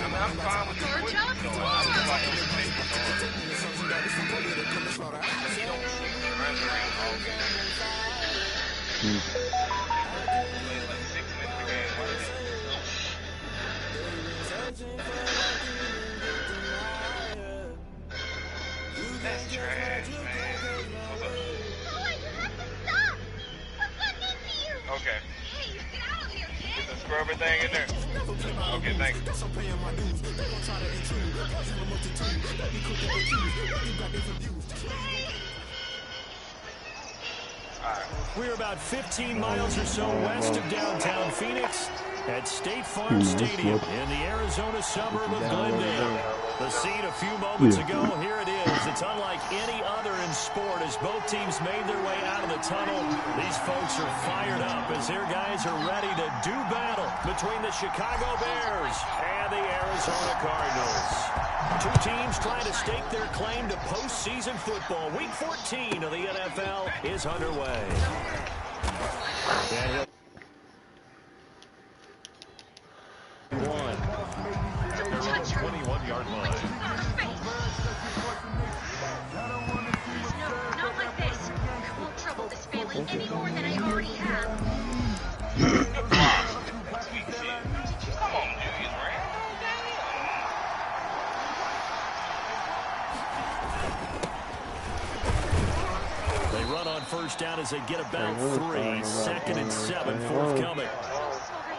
I mean, I'm fine with the switch, so I feel like it would take this hard. He don't resurrect all game. Played like 6 minutes a game. Why did they do so? That's trash, man. What's up? Boy, you have to stop! What's gotten into you? Okay. Hey, get out of here, kid! Get the scrubber thing in there. Okay, thanks. We're about 15 miles or so west of downtown Phoenix at State Farm Stadium in the Arizona suburb of Glendale. The scene a few moments ago, here it is. It's unlike any other in sport as both teams made their way out of the tunnel. These folks are fired up as their guys are ready to do battle between the Chicago Bears and the Arizona Cardinals. Two teams trying to stake their claim to postseason football. Week 14 of the NFL is underway. One. 21-yard line. No, not like this. I won't trouble this family any more than I already have. Come on, Julius Randle. They run on first down as they get about 3. Second and 7 forthcoming.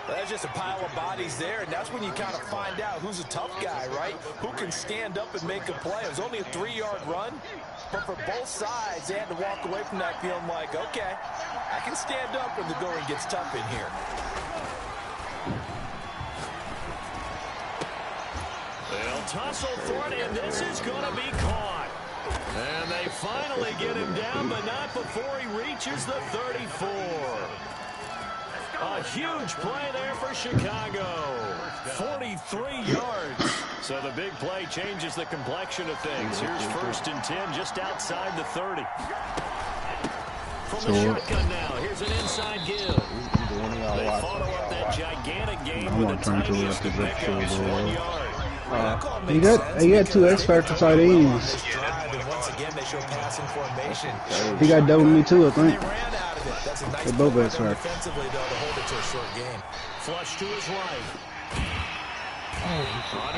There's just a pile of bodies there, and that's when you kind of find out who's a tough guy, right? Who can stand up and make a play. It was only a 3-yard run, but for both sides, they had to walk away from that feeling like, okay, I can stand up when the going gets tough in here. They'll tussle for it, and this is going to be caught. And they finally get him down, but not before he reaches the 34. A huge play there for Chicago. 43 yards. So the big play changes the complexion of things. Here's first and 10 just outside the 30. From the shotgun now, here's an inside give. They follow up that gigantic game with a tiniest of pickups, 1 yard. He got 2 X Factor tight ends. He got double me too, I think. That's a nice They both X Factor. defensively, though, to hold it to a short game. Flush to his right.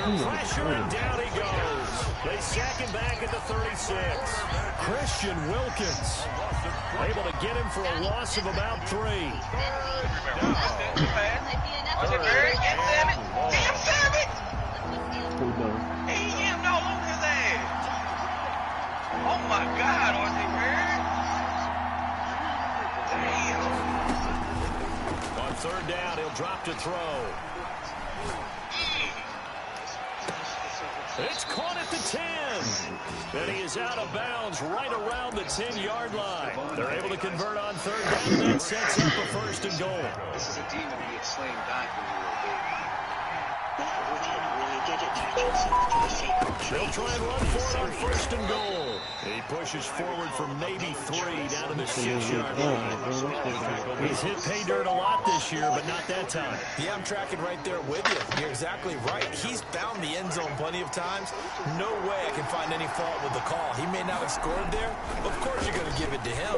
Under pressure, and down he goes. They sack him back at the 36. Christian Wilkins able to get him for a loss of about 3. Was it Barry? Damn it! Damn savage! He jammed all over his ass. Oh my God, R.J. Barry. Damn. On third down, he'll drop to throw. It's caught at the 10. And he is out of bounds right around the 10-yard line. They're able to convert on third down, and that sets up a first and goal. This is a demon he had slain back when you were a baby. That woodhead really did attach himself to the sacred tree. They'll try and run for it on first and goal. He pushes forward from maybe 3 down to the 6-yard line. He's hit pay dirt a lot this year, but not that time. Yeah, I'm tracking right there with you. You're exactly right. He's found the end zone plenty of times. No way I can find any fault with the call. He may not have scored there. Of course you're going to give it to him.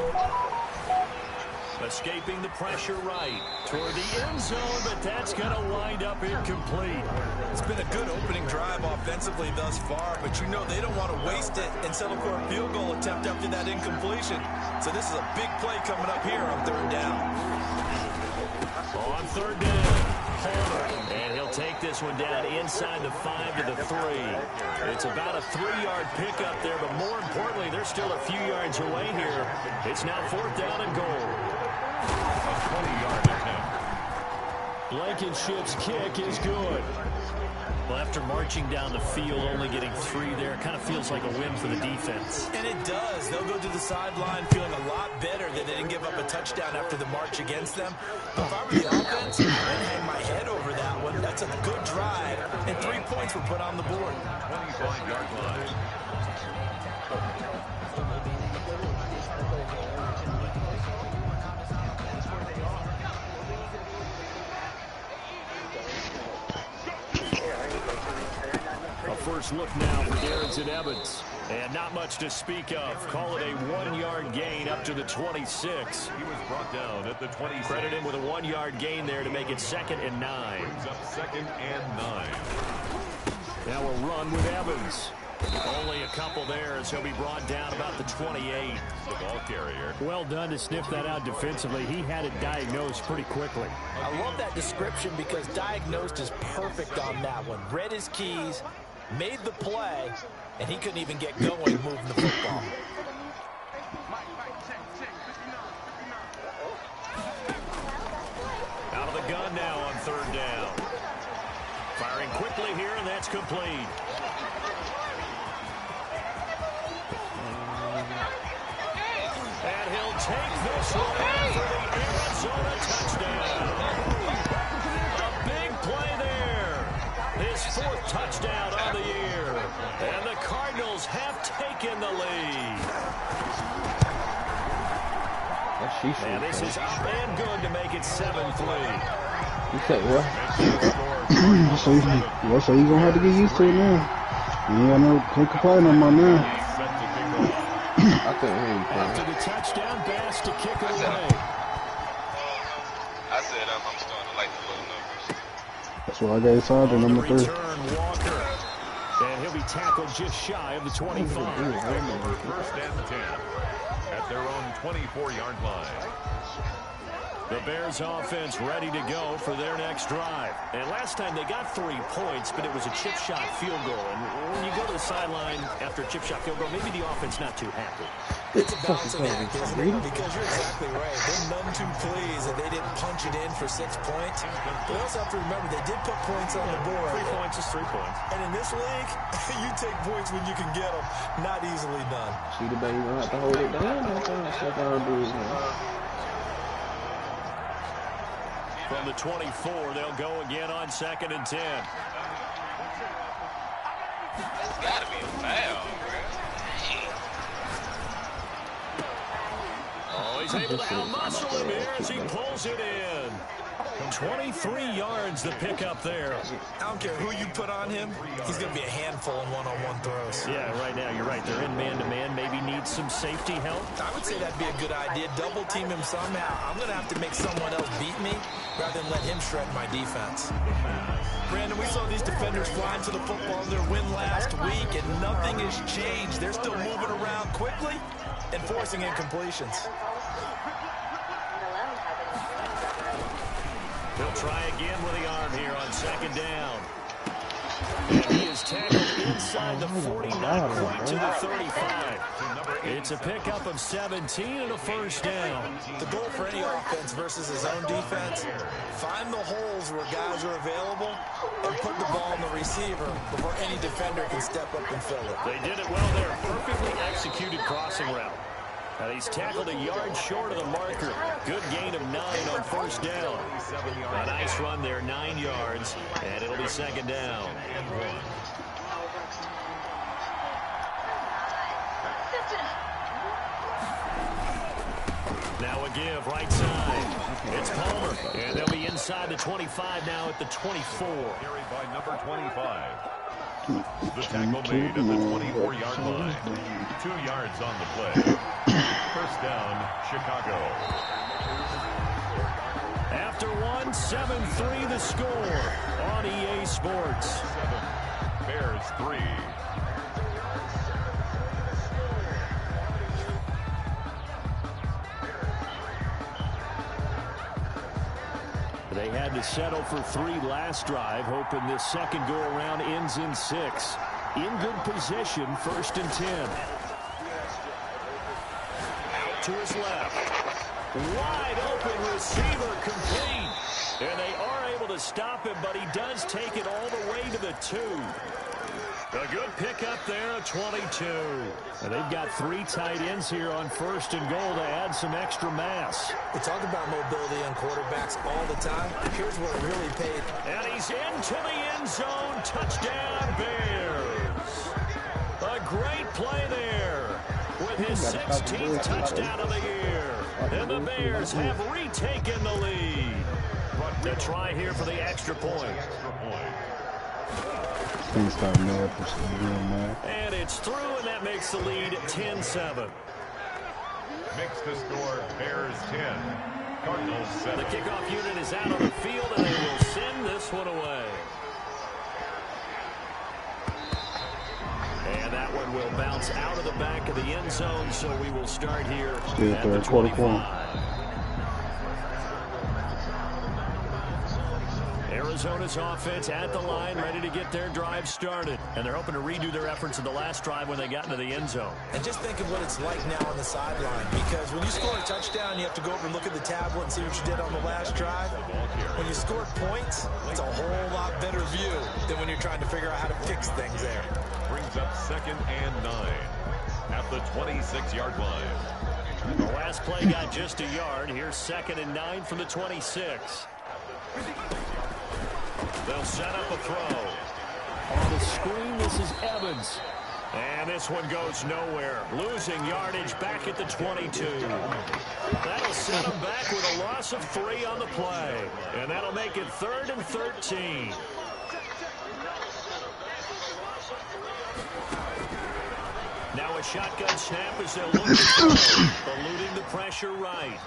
Escaping the pressure right toward the end zone, but that's going to wind up incomplete. It's been a good opening drive offensively thus far, but you know they don't want to waste it and settle for a field goal attempt after that incompletion. So this is a big play coming up here on third down. On third down, Homer, and he'll take this one down inside the 5 to the 3. It's about a 3-yard pickup there, but more importantly, they're still a few yards away here. It's now fourth down and goal. A 20-yard attempt. Blankenship's kick is good. Well, after marching down the field, only getting 3 there, it kind of feels like a win for the defense. And it does. They'll go to the sideline feeling a lot better that they didn't give up a touchdown after the march against them. But if I were the offense, I'd hang my head over that one. That's a good drive, and 3 points were put on the board. 25-yard line. first look now for Darrington Evans. And not much to speak of. Call it a 1-yard gain up to the 26. He was brought down at the 26. Credit him with a 1-yard gain there to make it 2nd and 9. Brings up 2nd and 9. Now a run with Evans. Only a couple there as he'll be brought down about the 28. The ball carrier. Well done to sniff that out defensively. He had it diagnosed pretty quickly. I love that description because diagnosed is perfect on that one. Read his keys, made the play, and he couldn't even get going moving the football. Out of the gun now on 3rd down. Firing quickly here, and that's complete. And he'll take this one for the Arizona touchdown. A big play there. His 4th touchdown on the year. And the Cardinals have taken the lead. And this is up and good to make it 7-3. You say what? So you're going to have to get used to it now. You ain't got no complaint on my now. I couldn't hear you. After the touchdown, Bass to kick it away. I said I'm starting to like the low numbers. That's why I gave Sergeant number 3. Return Walker. And he'll be tackled just shy of the 25. First and 10 at their own 24-yard line. The Bears offense ready to go for their next drive. And last time they got 3 points, but it was a chip shot field goal. And when you go to the sideline after a chip shot field goal, maybe the offense not too happy. It's a balancing act, isn't it? Because you're exactly right. They're none too pleased that they didn't punch it in for 6 points. But also have to remember, they did put points on the board. 3 points is 3 points. And in this league, you take points when you can get them. Not easily done. See the baby gonna have to hold it down. That's all I do. From the 24, they'll go again on 2nd and 10. That's got to be a foul, bro. Oh, he's able to out-muscle him here as he pulls it in. 23 yards the pickup there. I don't care who you put on him, he's going to be a handful in one-on-one throws. Yeah, right now, you're right. They're in man-to-man. Maybe needs some safety help. I would say that'd be a good idea. Double team him somehow. I'm going to have to make someone else beat me rather than let him shred my defense. Brandon, we saw these defenders flying to the football in their win last week, and nothing has changed. They're still moving around quickly and forcing incompletions. He'll try again with the arm here on 2nd down. And he is tackled inside the 40, not quite to the 35. It's a pickup of 17 and a first down. The goal for any offense versus his own defense, find the holes where guys are available and put the ball on the receiver before any defender can step up and fill it. They did it well there. Perfectly executed crossing route. And he's tackled a yard short of the marker. Good gain of 9 on first down. A nice run there, 9 yards, and it'll be 2nd down. Now a give, right side. It's Palmer, and they'll be inside the 25 now at the 24. Carried by number 25. The tackle made at the 24-yard line. 2 yards on the play. First down, Chicago. After 1, 7-3 the score on EA Sports. 7, Bears 3. They had to settle for 3 last drive, hoping this second go-around ends in 6. In good position, 1st and 10. Out to his left. Wide open receiver complete. And they are able to stop him, but he does take it all the way to the 2. A good pickup there, 22. And they've got 3 tight ends here on 1st and goal to add some extra mass. We talk about mobility on quarterbacks all the time. Here's where it really paid. And he's into the end zone. Touchdown, Bears. A great play there with his 16th touchdown of the year. And the Bears have retaken the lead. The try here for the extra point. can't stop mad for doing that. And it's through, and that makes the lead 10-7. Makes the score Bears 10, Cardinals 7. The kickoff unit is out on the field, and they will send this one away. And that one will bounce out of the back of the end zone, so we will start here Still at third the quarter 25. Arizona's offense at the line, ready to get their drive started. And they're hoping to redo their efforts in the last drive when they got into the end zone. And just think of what it's like now on the sideline, because when you score a touchdown, you have to go over and look at the tablet and see what you did on the last drive. When you score points, it's a whole lot better view than when you're trying to figure out how to fix things there. Brings up 2nd and 9 at the 26-yard line. The last play got just a yard. Here's 2nd and 9 from the 26. They'll set up a throw. On the screen, this is Evans. And this one goes nowhere. Losing yardage back at the 22. That'll set them back with a loss of 3 on the play. And that'll make it 3rd and 13. Now a shotgun snap as they'll look to throw. Eluding the pressure right.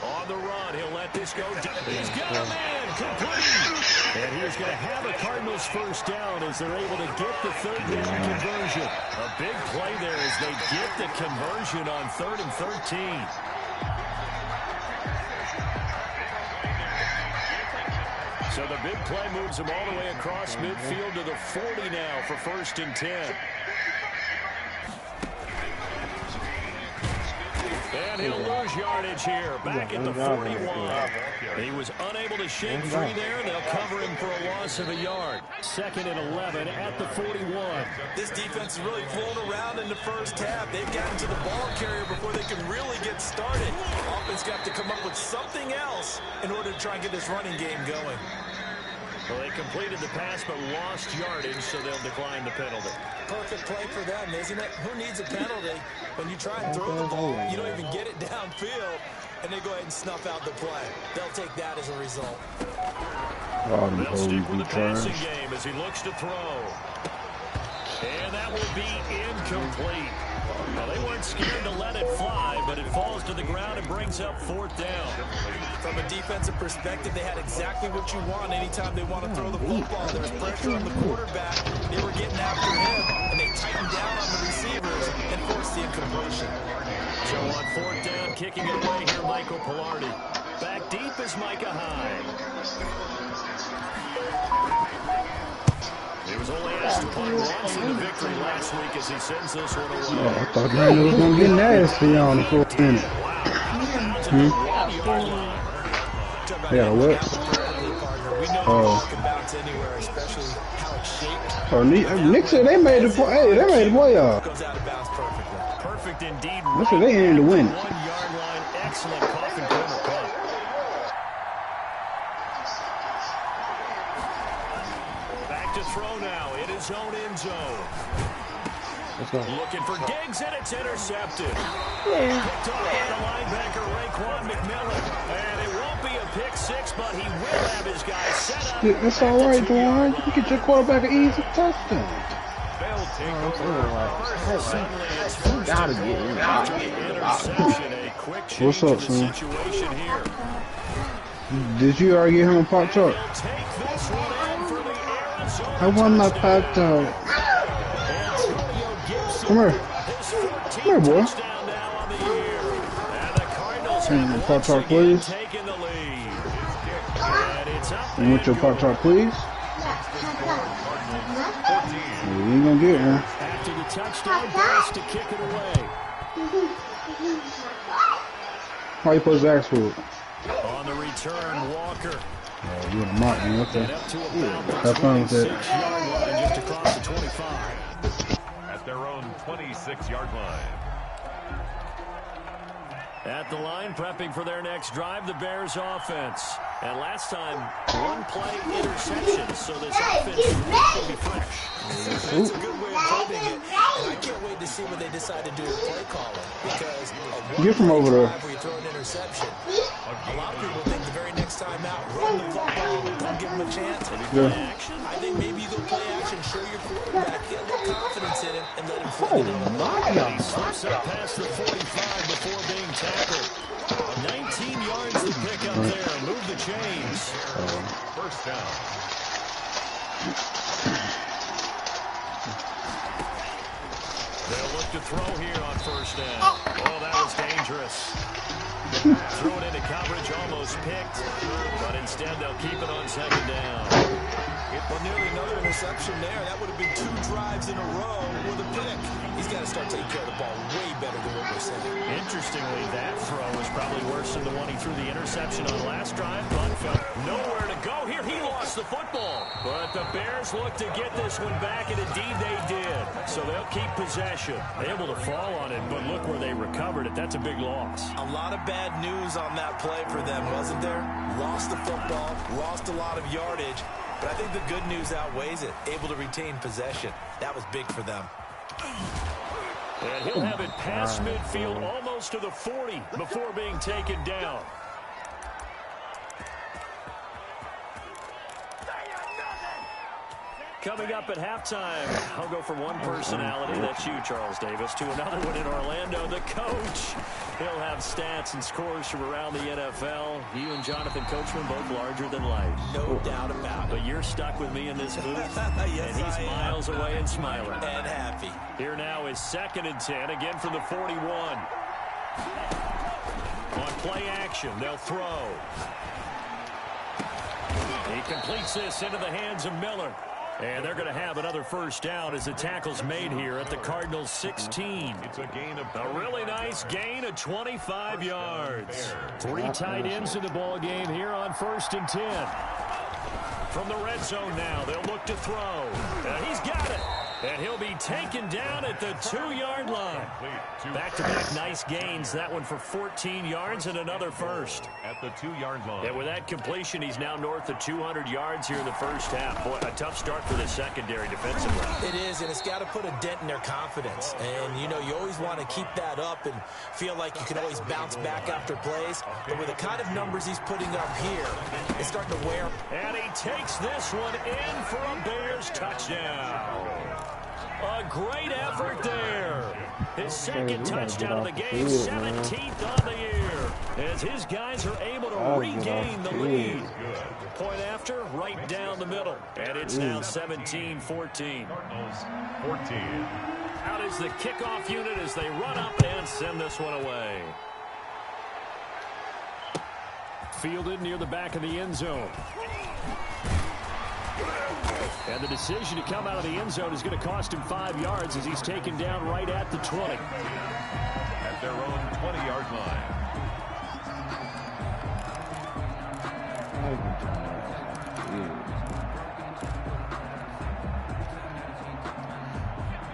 On the run, he'll let this go deep. He's got a man, complete. And he's going to have a Cardinals first down as they're able to get the 3rd down conversion. A big play there as they get the conversion on 3rd and 13. So the big play moves them all the way across midfield to the 40 now for 1st and 10. And he'll lose yardage here, back at the 41. He was unable to shake free there. They'll cover him for a loss of a yard. 2nd and 11 at the 41. This defense is really flown around in the first half. They've gotten to the ball carrier before they can really get started. Offense got to come up with something else in order to try and get this running game going. Well, they completed the pass but lost yardage, so they'll decline the penalty. Perfect play for them, isn't it? Who needs a penalty when you try and throw the ball, you don't even get it downfield, and they go ahead and snuff out the play. They'll take that as a result. They'll stick with the passing game as he looks to throw. And that will be incomplete. Well, they weren't scared to let it fly, but it falls to the ground and brings up 4th down. From a defensive perspective, they had exactly what you want anytime they want to throw the football. There's pressure on the quarterback. They were getting after him, and they tightened down on the receivers and forced the incompletion. So on 4th down, kicking it away here, Michael Pilardi. Back deep is Micah Hyde. He was only asked to punt once in the victory last week as he sends this one away. I thought Daniel was going to get nasty on the 4th minute. Yeah, what? Nick said they made the play. Hey, they made the playoff. Perfect indeed. That's what they aimed to win. 1 yard line. Excellent coffin corner punt. Back to throw now. It is zone in zone. Looking for Diggs, and it's intercepted. Picked off by the linebacker, Raekwon McMillan. And it won't be a pick 6, but he will have his guy set up. It's all right, Dwayne. You get your quarterback an easy touchdown. They'll take over. Suddenly it's first Gotta and get him. interception. A quick change What's up, of the son? situation here. Did you already get him a pop tart? They'll take this one in for the Arizona I want my pop tart. Come here. Come here, boy. Pop tart, please. You want your pop tart, please? You ain't gonna get one. After the touchdown pass to kick it away. How you supposed to ask for it? On the return, Walker. Oh, you're the mark, man. Okay. Up to about Have fun with that. 26-yard line, just across the 25. At their own 26-yard line. At the line, prepping for their next drive, the Bears offense. And last time, 1 play interception, so this offense will be fresh. That's a good way of putting it, and I can't wait to see what they decide to do with play calling, because Get from over there. where you throw an interception, a lot of people think the very next time out, run the football, don't give them a chance. Yeah. I think maybe you go play action motion. Show your quarterback. Get a little confidence in him and let him fling it over. He slips up past the 45 before being tackled. 19 yards to pick up there. Move the chains. First down. They'll look to throw here on first down. Oh, that was dangerous. Throw it into coverage, almost picked, but instead they'll keep it on second down. Well, nearly another interception there. That would have been 2 drives in a row with a pick. He's got to start taking care of the ball way better than what we're saying. Interestingly, that throw was probably worse than the one he threw the interception on last drive, but felt nowhere to go here. He lost the football, but the Bears look to get this one back, and indeed they did. So they'll keep possession. Able to fall on it, but look where they recovered it. That's a big loss. A lot of bad news on that play for them, wasn't there? Lost the football, lost a lot of yardage, but I think the good news outweighs it. Able to retain possession. That was big for them. And he'll have it past midfield, almost to the 40 before being taken down. Coming up at halftime, I'll go from one personality, that's you, Charles Davis, to another one in Orlando, the coach. He'll have stats and scores from around the NFL. You and Jonathan Coachman, both larger than life. No doubt about it. But you're stuck with me in this booth, yes, and he's miles away and smiling. And happy. Here now is 2nd and 10, again from the 41. On play action, they'll throw. He completes this into the hands of Miller. And they're going to have another first down as the tackle's made here at the Cardinals' 16. It's a gain of a really nice gain of 25 yards. 3 tight ends in the ball game here on 1st and 10. From the red zone now, they'll look to throw. And he's got it. And he'll be taken down at the 2-yard line. Back-to-back nice gains. That one for 14 yards and another first. At the 2-yard line. And with that completion, he's now north of 200 yards here in the first half. Boy, a tough start for the secondary defensively. It is, and it's got to put a dent in their confidence. And, you know, you always want to keep that up and feel like you can always bounce back after plays. But with the kind of numbers he's putting up here, it's starting to wear. And he takes this one in for a Bears touchdown. A great effort there. His 2nd touchdown of the game, 17th on the year, as his guys are able to regain the lead. Point after, right down the middle. And it's now 17-14. Cardinals 14. Out is the kickoff unit as they run up and send this one away. Fielded near the back of the end zone. And the decision to come out of the end zone is going to cost him 5 yards as he's taken down right at the 20. At their own 20-yard line.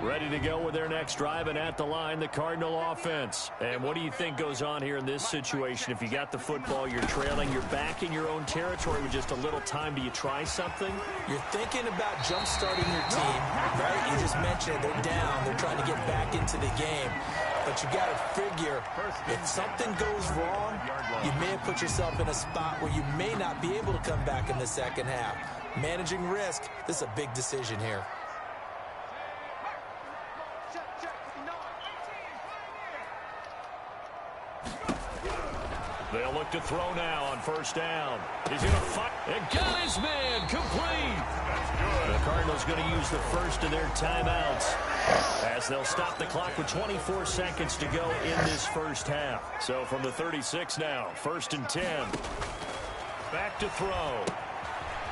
Ready to go with their next drive, and at the line, the Cardinal offense. And what do you think goes on here in this situation? If you got the football, you're trailing, you're back in your own territory with just a little time. Do you try something? You're thinking about jump-starting your team, right? You just mentioned they're down. They're trying to get back into the game. But you got to figure, if something goes wrong, you may have put yourself in a spot where you may not be able to come back in the second half. Managing risk, this is a big decision here. They'll look to throw now on first down. He's going to fight. And got his man complete. The Cardinals going to use the first of their timeouts as they'll stop the clock with 24 seconds to go in this first half. So from the 36 now, 1st and 10. Back to throw.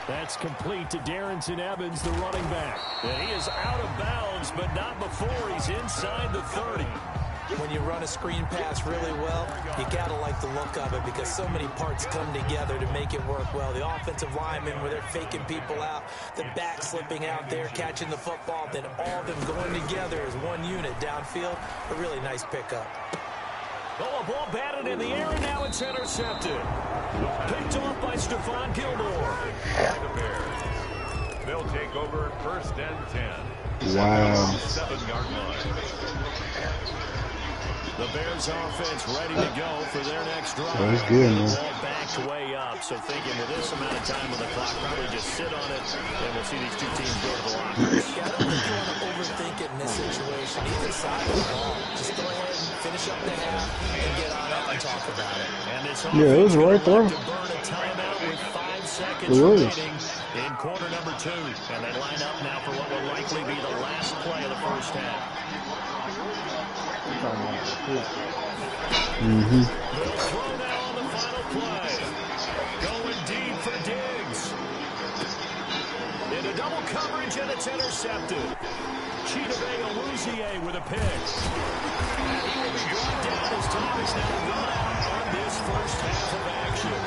That's complete to Darrington Evans, the running back. And he is out of bounds, but not before he's inside the 30. When you run a screen pass really well, you got to like the look of it because so many parts come together to make it work well. The offensive linemen, where they're faking people out, the back slipping out there, catching the football, then all of them going together as one unit downfield. A really nice pickup. Oh, a ball batted in the air, and now it's intercepted. Picked off by Stephon Gilmore. The Bears. They'll take over 1st and 10. Wow. 7-yard line. The Bears offense ready to go for their next drive. That's good, man. Ball backed way up, so thinking with this amount of time on the clock, probably just sit on it, and we'll see these two teams go to the lockers. Yeah, I don't think you want to overthink it in this situation. Either side of the ball. Just go ahead and finish up the half and get on up and talk about it. And this Yeah, it was right there. to burn a timeout with 5 seconds It was. remaining in quarter number 2. And they line up now for what will likely be the last play of the first half. Mm-hmm. They'll throw now on the final play. Going deep for Diggs. Into double coverage, and it's intercepted. Chidobe with a pick. And he will be brought down as time is now run out on this first half of action.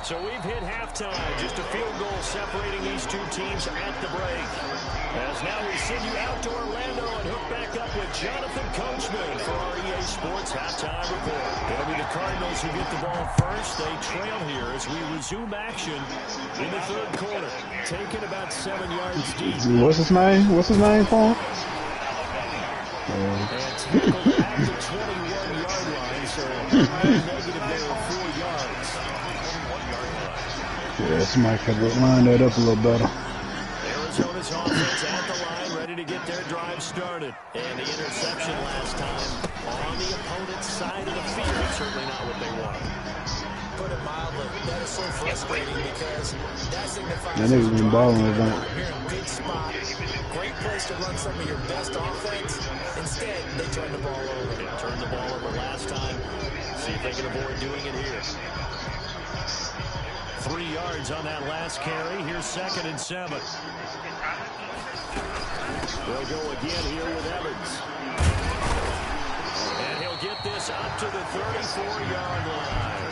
So we've hit halftime. Just a field goal separating these two teams at the break. As now we send you out to Orlando and hook back up with Jonathan Coachman for our EA Sports Halftime Report. It'll be the Cardinals who get the ball first. They trail here as we resume action in the third quarter. Taking about 7 yards deep. What's his name? What's his name for him? And tackled at the 21-yard line, so negative there of 4 yards. Yeah, somebody could have lined that up a little better. Arizona's offense at the line, ready to get their drive started. And the interception last time on the opponent's side of the field. Certainly not what they wanted. Put it mildly, that is so frustrating because that signifies That nigga's been balling with that. you're in a good spot, great place to run some of your best offense. Instead, they turn the ball over. They turned the ball over last time. See if they can avoid doing it here. 3 yards on that last carry. Here's 2nd and 7. They'll go again here with Evans. And he'll get this up to the 34-yard line.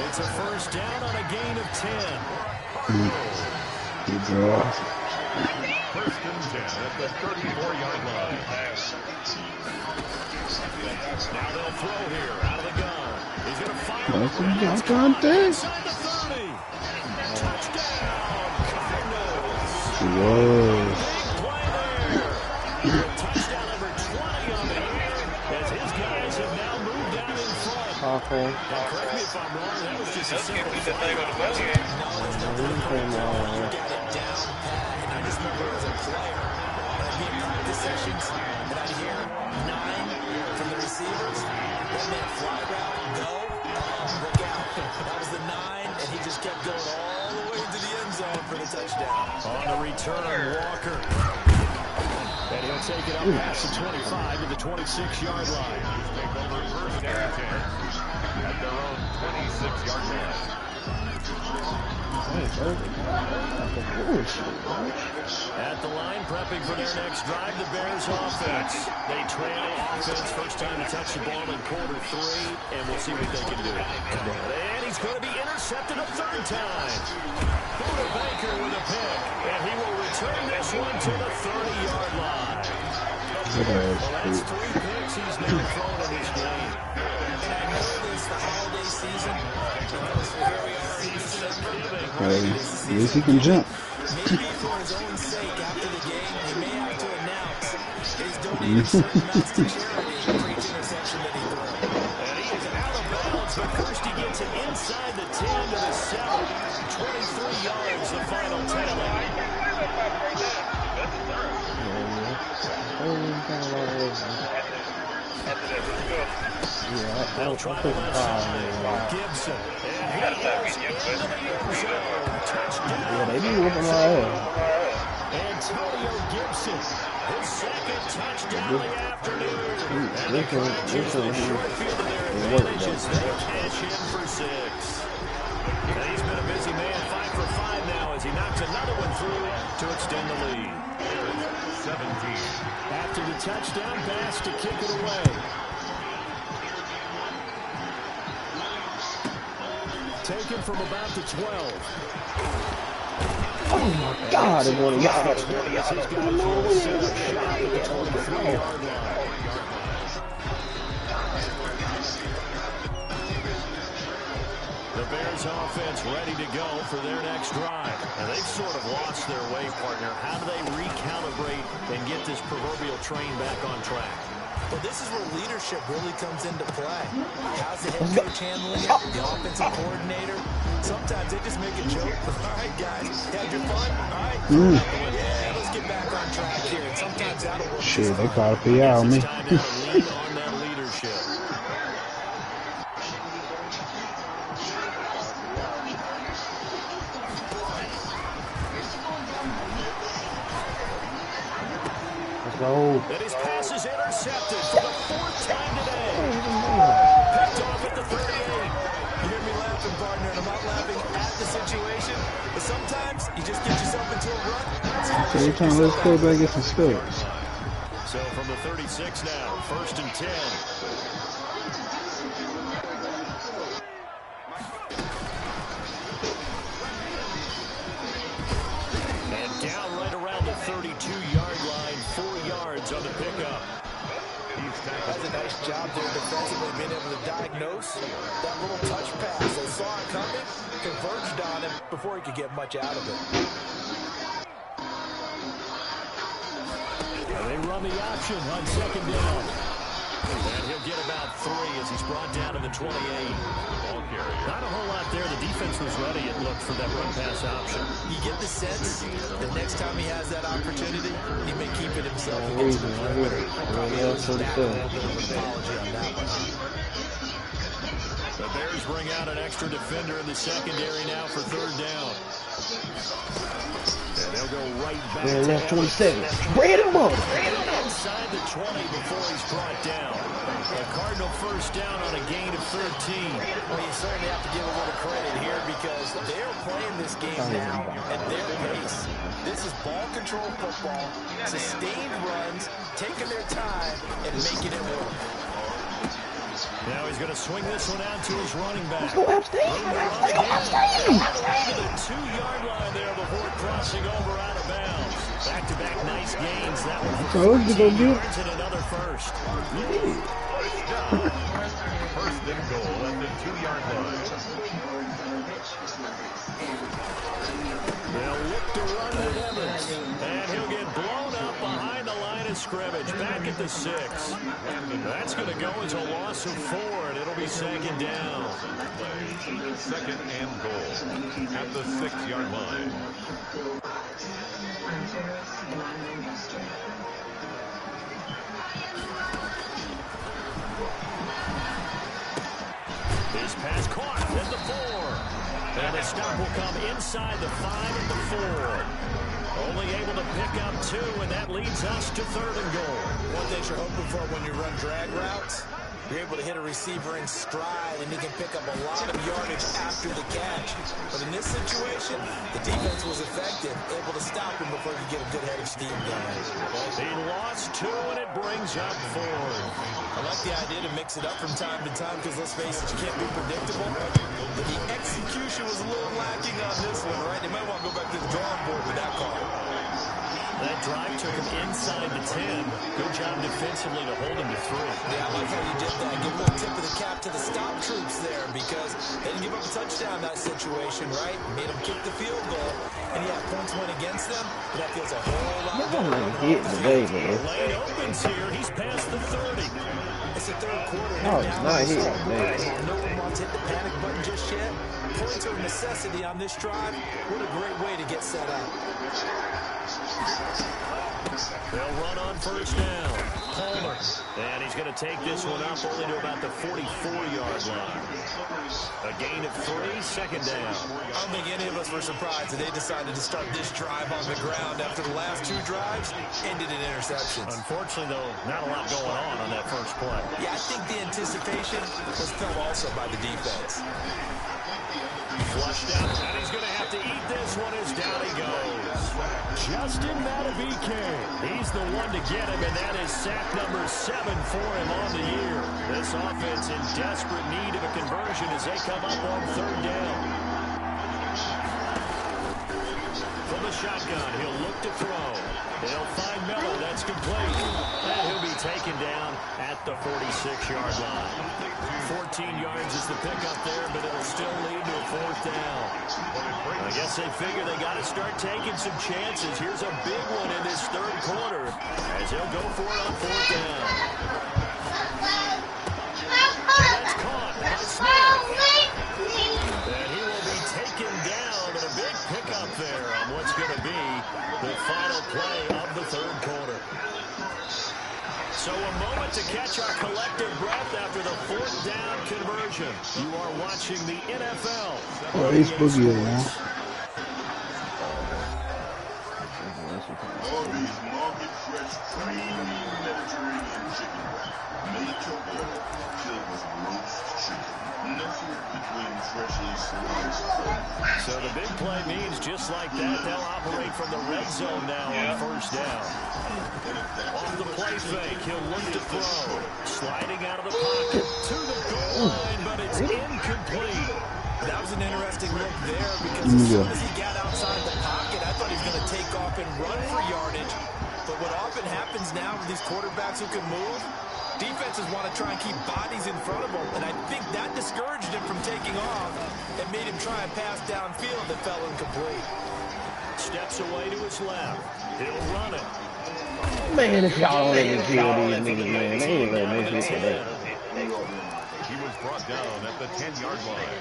It's a first down on a gain of 10. Good draw. First and 10 at the 34-yard line. Now they'll throw here out of the gun. He's going to fire. That's a jump on this. Inside the 30. Touchdown, Cardinals. Whoa. Big play there. Touchdown number 20 on the year as his guys have now moved down in front. Awful. Now, correct me if I'm wrong, that was just a simple Keep the thing on the bus game. You got it down pat, and I just remember as a player, when I'd be in practice sessions, and I'd hear 9 from the receivers. That meant fly route, go, look out. That was the 9, and he just kept going all the way to the end zone for the touchdown. On the return, Walker. And he'll take it up past the 25 to the 26-yard line. Take over first and 10 at their own 26-yard line. At the line, prepping for their next drive, the Bears offense. They trail offense, first time to touch the ball in quarter 3, and we'll see what they can do. And he's going to be intercepted a 3rd time. Buda Baker with a pick, and he will return this one to the 30-yard line. Well, that's 3 picks he's now thrown in this game. And I know this the holiday season, because here we are in December. At least he can jump. Maybe for his own sake, after the game, he may have to announce that he's donating certain amounts to charity for each interception that he throws. And he is out of bounds, but first he gets it inside the 10 to the 7. 23 yards, the final tally. They'll try to left side. Gibson. And he is into the end zone. Touchdown. Yeah, they be whooping my ass. Antonio Gibson. His 2nd touchdown of the afternoon. And the Cardinals use the short field of their advantage as they cash in for 6. And he's been a busy man, 5 for 5 now as he knocks another one through to extend the lead. 17. After the touchdown pass to kick it away. Taken from about the 12. Oh my God, it won a yard. The Bears This offense ready to go for their next drive. And they've sort of lost their way, partner. How do they recalibrate and get this proverbial train back on track? Well, this is where leadership really comes into play. How's the head coach handling it? The offensive coordinator? Sometimes they just make a joke. All right, guys, had your fun? All right. Yeah, let's get back on track here. And sometimes that'll work. Shit, they caught a PI on me. It's time now to lean on that leadership. And his pass is intercepted for the 4th time today. Picked off at the 38. You hear me laughing, partner, and I'm not laughing at the situation, but sometimes you just get yourself into a rut. So you're trying to let us go back and get some steps. So from the 36 now, 1st and 10. And down right around the 32-yard line, 4 yards on the pickup. That's a nice job there defensively, being able to diagnose that little touch pass. They saw it coming, converged on him before he could get much out of it. And they run the option on 2nd down. And he'll get about 3 as he's brought down to the 28. Not a whole lot there. The defense was ready, it looked, for that run-pass option. You get the sense that next time he has that opportunity, he may keep it himself against the perimeter. Probably owes back a little bit of an apology on that one. The Bears bring out an extra defender in the secondary now for 3rd down. And they'll go right back to left 27. Bring him on. Inside the 20 before he's brought down. A Cardinal 1st down on a gain of 13. Well, you certainly have to give a little credit here because they're playing this game now at their pace. This is ball control football, sustained runs, taking their time, and making it work. Now he's going to swing this one out to his running back. Let's go Epstein. Let's go Epstein. To the 2-yard line there before crossing over out of bounds. Back-to-back nice gains. That one for 14 yards and another first. First and goal at the 2-yard line. They'll look to run with Evans. And he'll get blown up behind the line of scrimmage. Back at the 6. That's going to go as a loss of 4, and it'll be 2nd down. 2nd and goal at the 6-yard line. His pass caught at the 4. And the stop will come inside the 5 and the 4. Only able to pick up 2, and that leads us to 3rd and goal. One thing you're hoping for when you run drag routes, you're able to hit a receiver in stride, and he can pick up a lot of yardage after the catch. But in this situation, the defense was effective, able to stop him before he could get a good head of steam going. He lost 2, and it brings up 4. I like the idea to mix it up from time to time because, let's face it, you can't be predictable. But the execution was a little lacking on this one, right? They might want to go back to the drawing board with that call. That drive took him inside the 10. Good job defensively to hold him to 3. Yeah, I like how you did that. Give a little tip of the cap to the stop troops there because they didn't give up a touchdown in that situation, right? Made them kick the field goal, and yeah, points went against them, but that feels a whole lot better. Lane opens here. He's past the 30. It's the 3rd quarter. No, it's not here. No one wants to hit the panic button just yet. Points are a necessity on this drive. What a great way to get set up. They'll run on 1st down. Palmer. And he's going to take this one up only to about the 44-yard line. A gain of 3, 2nd down. I don't think any of us were surprised that they decided to start this drive on the ground after the last 2 drives ended in interceptions. Unfortunately, though, not a lot going on that first play. Yeah, I think the anticipation was felt also by the defense. Flushed out, and he's going to have to eat this one as down he goes. Justin Matabike. He's the one to get him, and that is sack number 7 for him on the year. This offense in desperate need of a conversion as they come up on 3rd down. From the shotgun. He'll look to throw. He'll find Miller. That's complete. And he'll be taken down at the 46-yard line. 14 yards is the pickup there, but it'll still lead to a 4th down. I guess they figure they got to start taking some chances. Here's a big one in this 3rd quarter as he'll go for it on 4th down. And that's caught by Smith. And he will be taken down, and a big pickup there on what's going to be the final play of the 3rd quarter. So a moment to catch our collective breath after the 4th down conversion. You are watching the NFL. Oh, he's boogie, man. Arby's market fresh premium Mediterranean chicken wrap. Made to order, filled with roast chicken. Nothing between freshly sliced produce. So the big play means just like that, they'll operate from the red zone now on 1st down. Off the play fake, he'll look to throw. Sliding out of the pocket to the goal line, but it's incomplete. That was an interesting look there because as soon as he got outside the pocket, I thought he was going to take off and run for yardage. But what often happens now with these quarterbacks who can move, defenses want to try and keep bodies in front of them, and I think that discouraged him from taking off and made him try and pass downfield that fell incomplete. Steps away to his left. He'll run it. Man, if y'all don't let me kill these niggas, man, they ain't letting me hit today. He was brought down at the 10-yard line.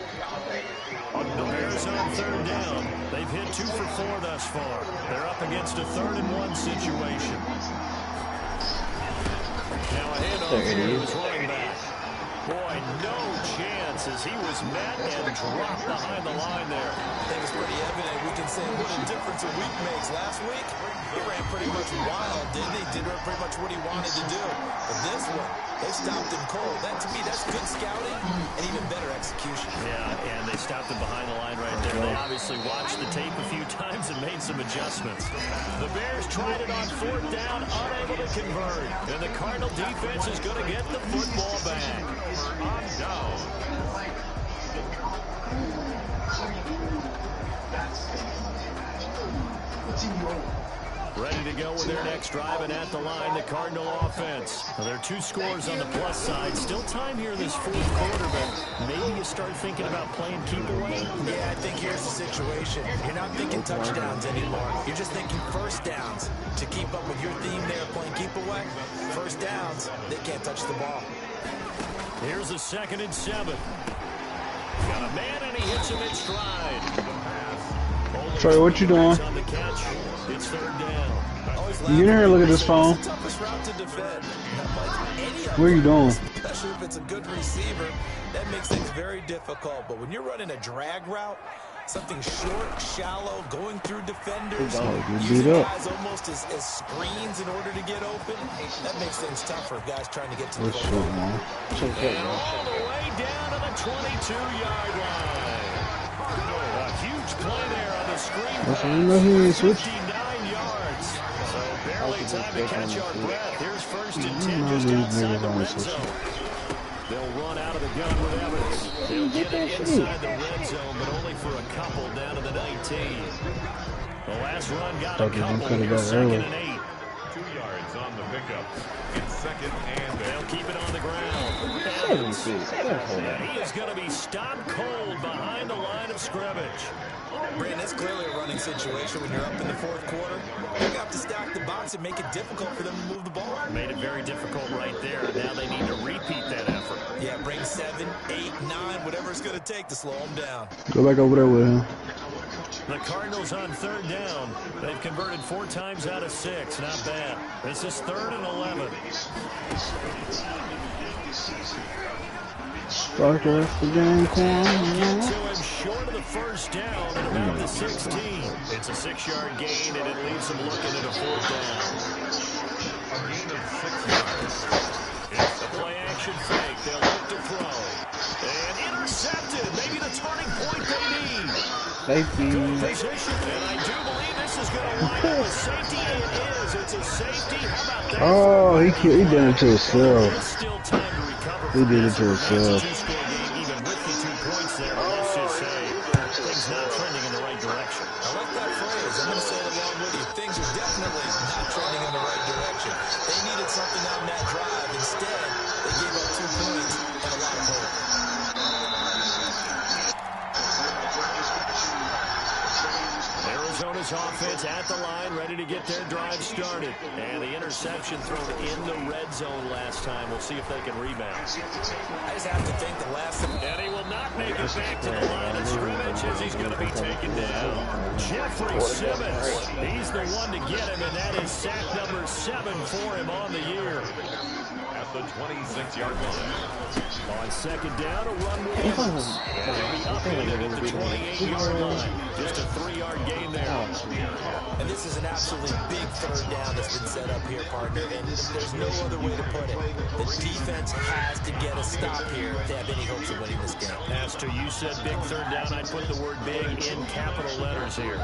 The Bears on 3rd down. They've hit 2 for 4 thus far. They're up against a 3rd and 1 situation. Now a handoff here to his running back. Boy, no chance as he was met and dropped behind the line there. I think it's pretty evident. We can say what a difference a week makes. Last week, he ran pretty much wild, didn't he? Did pretty much what he wanted to do. But this one, they stopped him cold. That, to me, that's good scouting and even better execution. Yeah, and they stopped him behind the line right there. They obviously watched the tape a few times and made some adjustments. The Bears tried it on 4th down, unable to convert. And the Cardinal defense is going to get the football back. On down. Ready to go with their next drive, and at the line, the Cardinal offense. Now, there are 2 scores on the plus side. Still time here in this 4th quarter, but maybe you start thinking about playing keep away. Yeah, I think here's the situation. You're not thinking touchdowns anymore. You're just thinking 1st downs. To keep up with your theme there, playing keep away, 1st downs, they can't touch the ball. Here's a 2nd and 7. Got a man, and he hits him in stride. Trey, what you doing? On the catch. It's 3rd down. You get in here and look at this phone. What are you doing? Especially if it's a good receiver, that makes things very difficult. But when you're running a drag route, something short, shallow, going through defenders, using guys almost as screens in order to get open, that makes things tough for guys trying to get to the football. And all the way down to the 22-yard line. A huge play there on the screen. 59 yards. So barely time to catch our breath. Here's 1st and 10 just outside the red zone. They'll run out of the gun with Evans. They'll get it inside the red zone, but only for a couple down to the 19. The last run got a couple. Here's 2nd and 8. 2 yards on the pickup. It's 2nd and they'll keep it on the ground. Evans. He is going to be stopped cold behind the line of scrimmage. Brandon, it's clearly a running situation when you're up in the 4th quarter. You have to stack the box and make it difficult for them to move the ball. Made it very difficult right there. Now they need to repeat that effort. Yeah, bring 7, 8, 9, whatever it's going to take to slow them down. Go back over there with him. The Cardinals on 3rd down. They've converted 4 times out of 6. Not bad. This is 3rd and 11. Start off the game, Get to him short of the 1st down at about the 16. It's a 6-yard gain, and it leaves him looking at a 4th down. a gain of 6 yards. It's the play-action fake. They'll look to throw. And intercepted. Maybe the turning point they need. Safety. Good position, and I do believe this is going to line up with safety. It is. It's a safety. How about that? Oh, he did it to himself. There's still time to recover. He did it to himself. It's a 2-score game, even with the 2 points there. Let's just say things not trending in the right direction. I like that phrase. I'm going to say it with you. Things are definitely not trending in the right direction. They needed something on that drive. Instead, they gave up 2 points and a lot of hope. Arizona's offense at the line, ready to get their drive started. And the interception thrown in the red zone last time. We'll see if they can rebound. I just have to think the last... And he will not make it back to the line of scrimmage as he's going to be taken down. Jeffrey Simmons, he's the one to get him, and that is sack number 7 for him on the year. At the 26-yard line. On second down, a run with Evans. And he'll be upended at the 28-yard line. Just a 3-yard gain there. And this is an absolutely big third down that's been set up here, partner. And there's no other way to put it. The defense has to get a stop here if they have any hopes of winning this game. Pastor, you said big third down. I'd put the word big in capital letters here.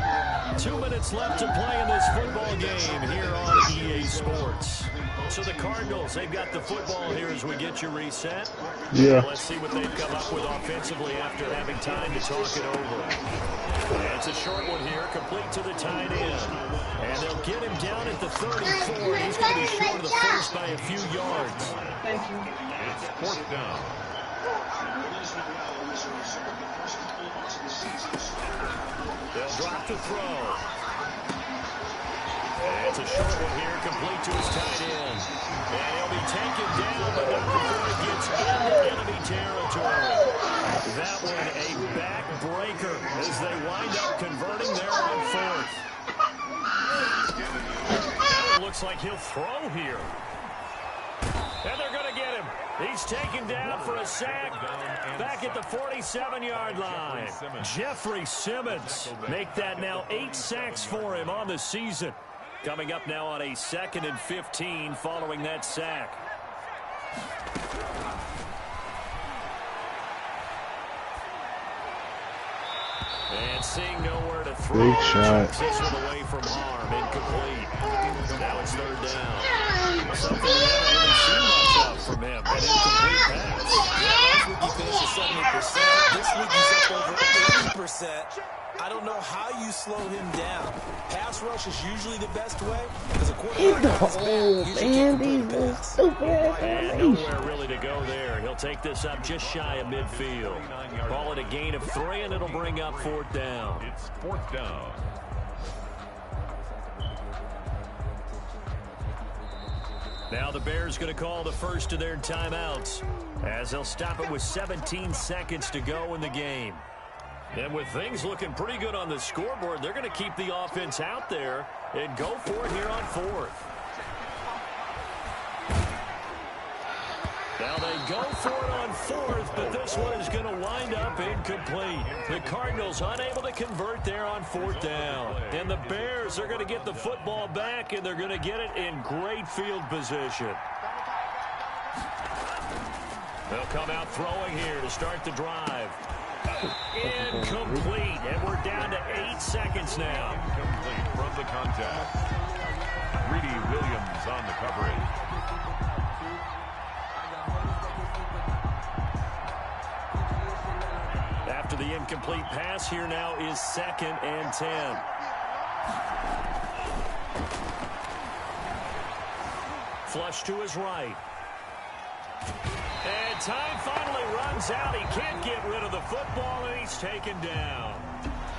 2 minutes left to play in this football game here on EA Sports. So the Cardinals, they've got the football here as we get you reset. Yeah. Let's see what they've come up with offensively after having time to talk it over. And it's a short one here, complete to the tight end. And they'll get him down at the 34. He's going to be short of the first by a few yards. Thank you. It's 4th down. They'll drop the throw. And it's a short one here, complete to his tight end. And he'll be taken down, but not before he gets into enemy territory. That one a backbreaker as they wind up converting there on 4th. Now it looks like he'll throw here. And they're going to get him. He's taken down for a sack back at the 47-yard line. Jeffrey Simmons make that now 8 sacks for him on the season. Coming up now on a 2nd and 15 following that sack. And seeing nowhere to throw. Big shot. This one away from harm. Incomplete. Now it's 3rd down. Something we haven't really seen much of from him. An incomplete pass. Last week he finished at 70%. This week he's up over 80%. I don't know how you slow him down. Pass rush is usually the best way because a quarterback comes back, usually can't complete a pass. And nowhere really to go there. He'll take this up just shy of midfield. Call it a gain of 3, and it'll bring up 4th down. It's 4th down. Now the Bears going to call the first of their timeouts as they'll stop it with 17 seconds to go in the game. And with things looking pretty good on the scoreboard, they're going to keep the offense out there and go for it here on 4th. Now they go for it on 4th, but this one is going to wind up incomplete. The Cardinals unable to convert there on 4th down. And the Bears are going to get the football back, and they're going to get it in great field position. They'll come out throwing here to start the drive. Incomplete, and we're down to 8 seconds now. Incomplete from the contact. Greedy Williams on the coverage. After the incomplete pass, here now is 2nd and 10. Flush to his right. And time finally runs out. He can't get rid of the football, and he's taken down.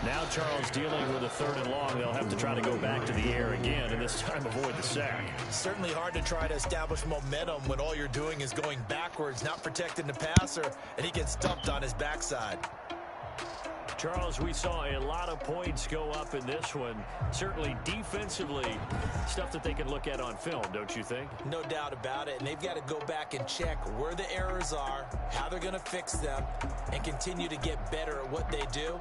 Now Charles dealing with a 3rd and long. They'll have to try to go back to the air again, and this time avoid the sack. Certainly hard to try to establish momentum when all you're doing is going backwards, not protecting the passer, and he gets dumped on his backside. Charles, we saw a lot of points go up in this one. Certainly defensively, stuff that they can look at on film, don't you think? No doubt about it, and they've got to go back and check where the errors are, how they're going to fix them, and continue to get better at what they do.